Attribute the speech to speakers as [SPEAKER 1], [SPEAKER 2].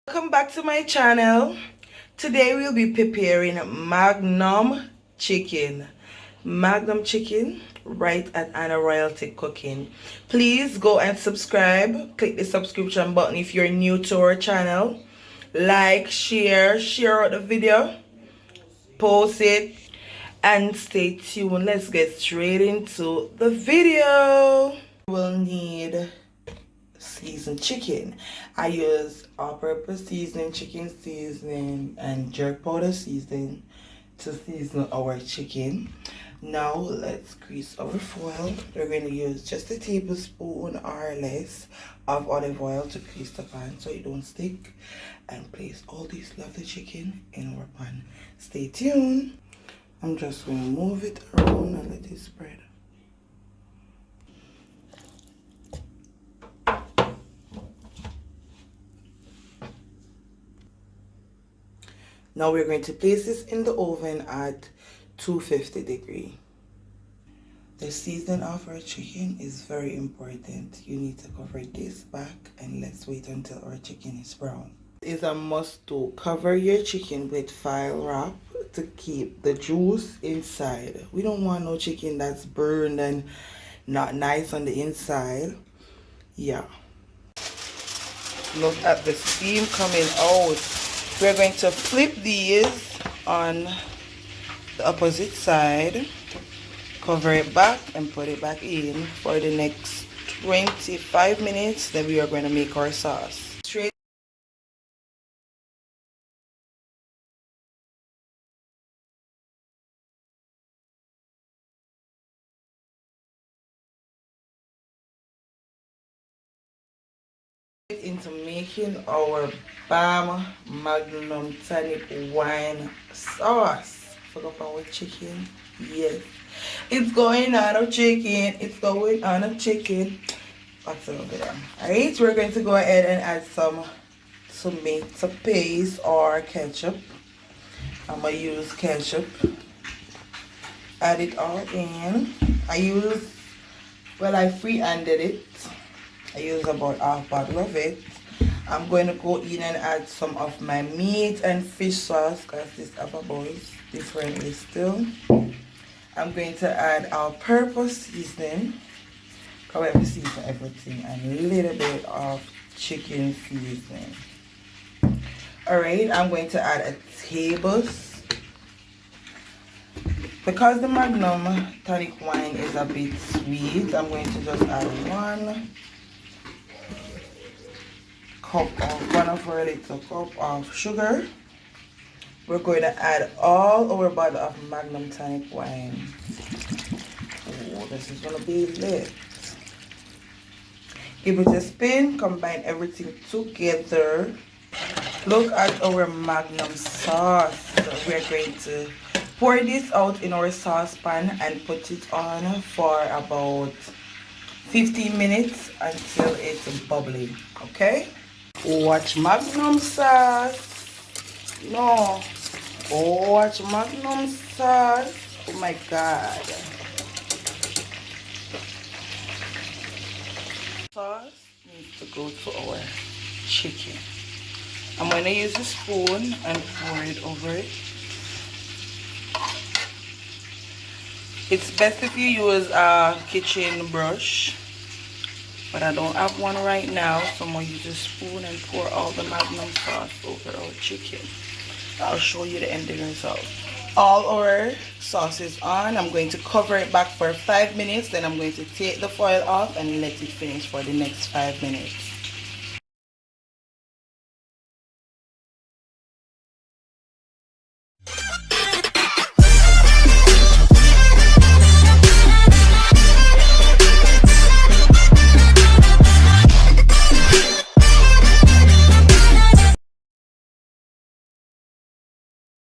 [SPEAKER 1] Welcome back to my channel. Today we'll be preparing Magnum chicken. Magnum chicken right at Anna Royalty Cooking. Please go and subscribe. Click the subscription button if you're new to our channel. Like, share out the video. Post it. And stay tuned. Let's get straight into the video. We'll need seasoned chicken. I use all-purpose seasoning, chicken seasoning, and jerk powder seasoning to season our chicken. Now let's grease our foil. We're going to use just a tablespoon or less of olive oil to grease the pan so it don't stick, and place all this lovely chicken in our pan. Stay tuned. I'm just going to move it around and let it spread. Now we're going to place this in the oven at 250 degrees. The seasoning of our chicken is very important. You need to cover this back and let's wait until our chicken is brown. It is a must to cover your chicken with foil wrap to keep the juice inside. We don't want no chicken that's burned and not nice on the inside. Yeah. Look at the steam coming out. We're going to flip these on the opposite side, cover it back and put it back in for the next 25 minutes. Then we are going to make our sauce. Straight into making our Bam Magnum tonic wine sauce. Forgot about chicken. Yes, it's going on a chicken. It's going on a chicken. What's over there? Alright, we're going to go ahead and add some tomato paste or ketchup. I'm gonna use ketchup. Add it all in. I free-handed it. I use about half bottle of it. I'm going to go in and add some of my meat and fish sauce because this other boils differently still. I'm going to add all-purpose seasoning. However, we season everything, and a little bit of chicken seasoning. Alright, I'm going to add a tablespoon. Because the Magnum tonic wine is a bit sweet, I'm going to just add 1 little cup of sugar. We're going to add all our bottle of Magnum tonic wine. Oh, this is going to be lit. Give it a spin, combine everything together. Look at our Magnum sauce. So we're going to pour this out in our saucepan and put it on for about 15 minutes until it's bubbling. Okay? Watch Magnum sauce. No. Oh, watch Magnum sauce. Oh my God. Sauce needs to go to our chicken. I'm going to use a spoon and pour it over it. It's best if you use a kitchen brush, but I don't have one right now, so I'm going to use a spoon and pour all the Magnum sauce over our chicken. I'll show you the ending result. All our sauce is on. I'm going to cover it back for 5 minutes, then I'm going to take the foil off and let it finish for the next 5 minutes.